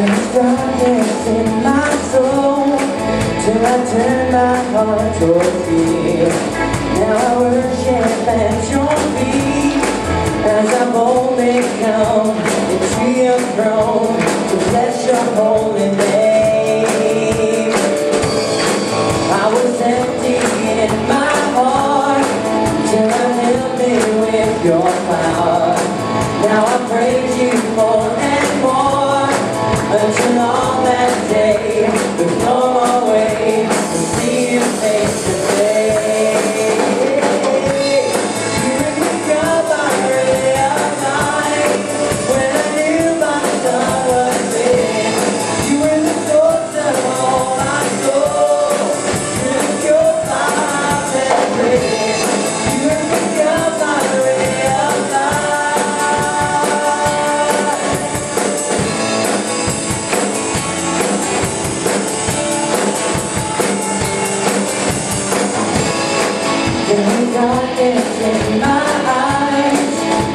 There's darkness in my soul till I turn my heart toward thee. Now I worship at your feet as I boldly come into your throne to bless your holy name. I was empty in my heart till I filled me with your power. Now I praise you more and more until on that day there's no more way to see you face to face. You become my ray of light when I knew my sun was in. You were the source of all my soul. You pure life and breath. You become my ray of light. Darkness in my eyes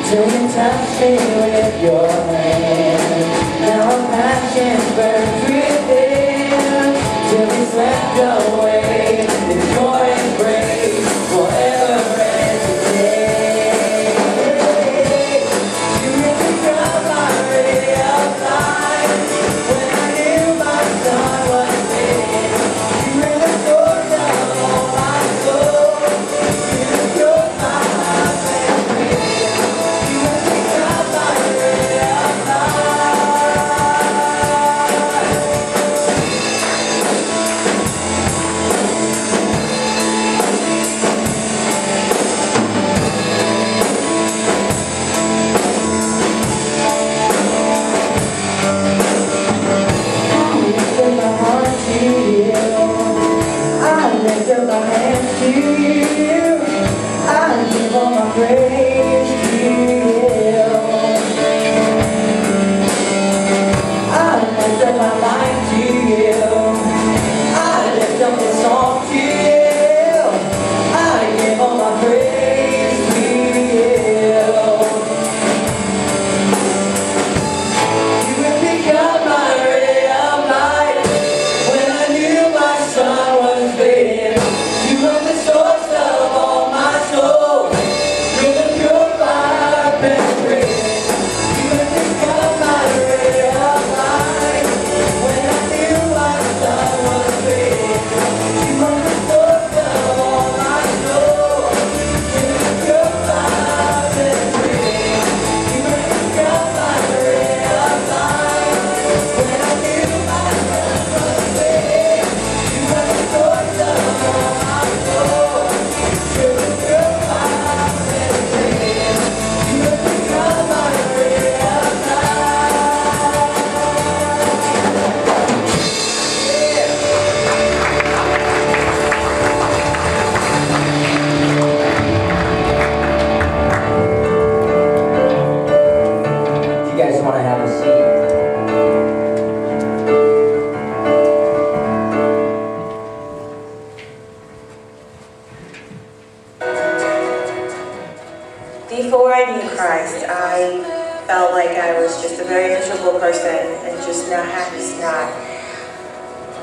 till you touch me with your hand. Now a passion burns within till we swept away in your embrace forever and today. You really got my ray of light when I knew my sun was in. You were the source of all my soul. Before I knew Christ, I felt like I was just a very miserable person and just not happy, not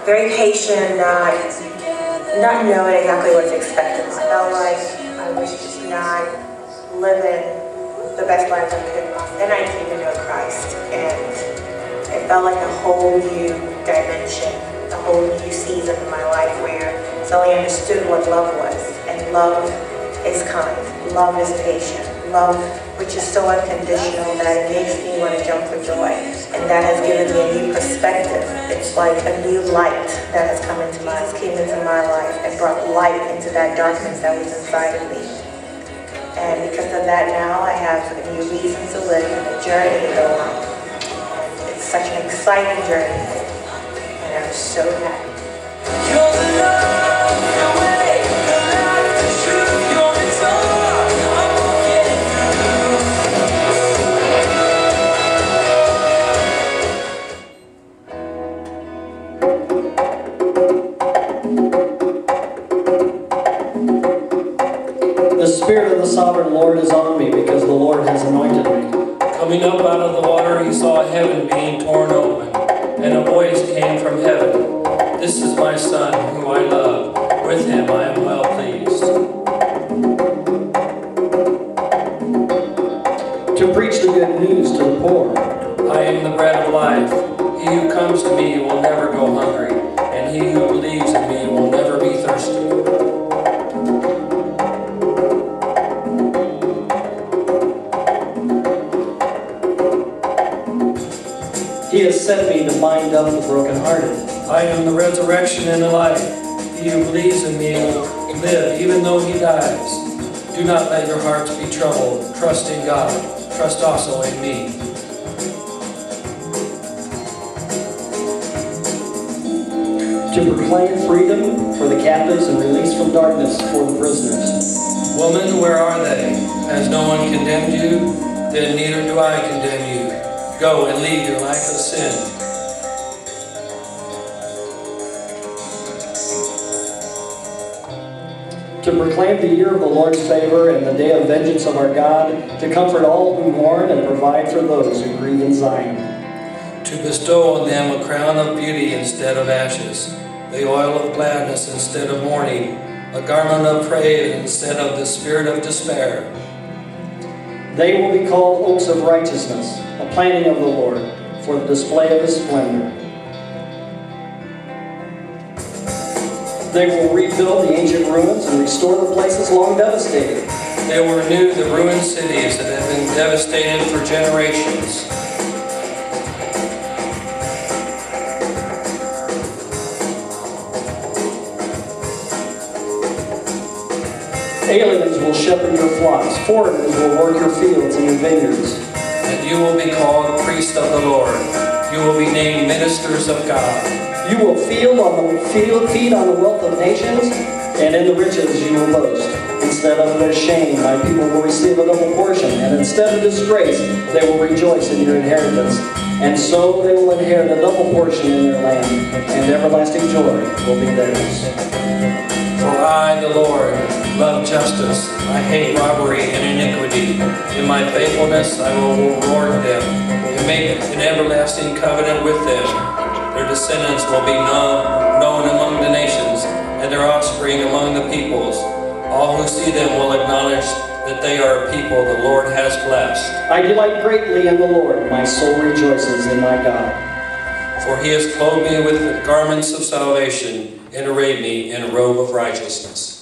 very patient, not knowing exactly what to expect of me. I felt like I was just not living the best life I could. Then I came to know Christ, and it felt like a whole new dimension, a whole new season in my life where I suddenly understood what love was. And love is kind, love is patient, love which is so unconditional that it makes me want to jump for joy. And that has given me a new perspective. It's like a new light that has came into my life and brought light into that darkness that was inside of me. And because of that now I have a new reason to live and a journey to go on. And it's such an exciting journey. And I'm so happy. You're the love, the way, the life, the truth, you're the door I'm walking through. The Spirit of the Sovereign Lord is on me because the Lord has anointed me. Coming up out of the water, he saw heaven being torn open, voice came from heaven, "This is my Son, whom I love. With him I am well pleased." To preach the good news to the poor. I am the bread of life. He who comes to me will never go hungry, and he who believes in me will never be thirsty. He has sent me to bind up the brokenhearted. I am the resurrection and the life. He who believes in me will live even though he dies. Do not let your hearts be troubled. Trust in God. Trust also in me. To proclaim freedom for the captives and release from darkness for the prisoners. Woman, where are they? Has no one condemned you? Then neither do I condemn you. Go and leave your life of sin. To proclaim the year of the Lord's favor and the day of vengeance of our God, to comfort all who mourn and provide for those who grieve in Zion. To bestow on them a crown of beauty instead of ashes, the oil of gladness instead of mourning, a garment of praise instead of the spirit of despair. They will be called oaks of righteousness, a planting of the Lord, for the display of his splendor. They will rebuild the ancient ruins and restore the places long devastated. They will renew the ruined cities that have been devastated for generations. Aliens will shepherd your flocks, foreigners will work your fields and your vineyards. And you will be called priests of the Lord. You will be named ministers of God. You will feed on the wealth of nations, and in the riches you will boast. Instead of their shame, my people will receive a double portion, and instead of disgrace, they will rejoice in your inheritance. And so they will inherit a double portion in their land, and everlasting joy will be theirs. For I, the Lord, love justice. I hate robbery and iniquity. In my faithfulness I will reward them, and make an everlasting covenant with them. Their descendants will be known among the nations, and their offspring among the peoples. All who see them will acknowledge that they are a people the Lord has blessed. I delight greatly in the Lord. My soul rejoices in my God. For he has clothed me with the garments of salvation and arrayed me in a robe of righteousness.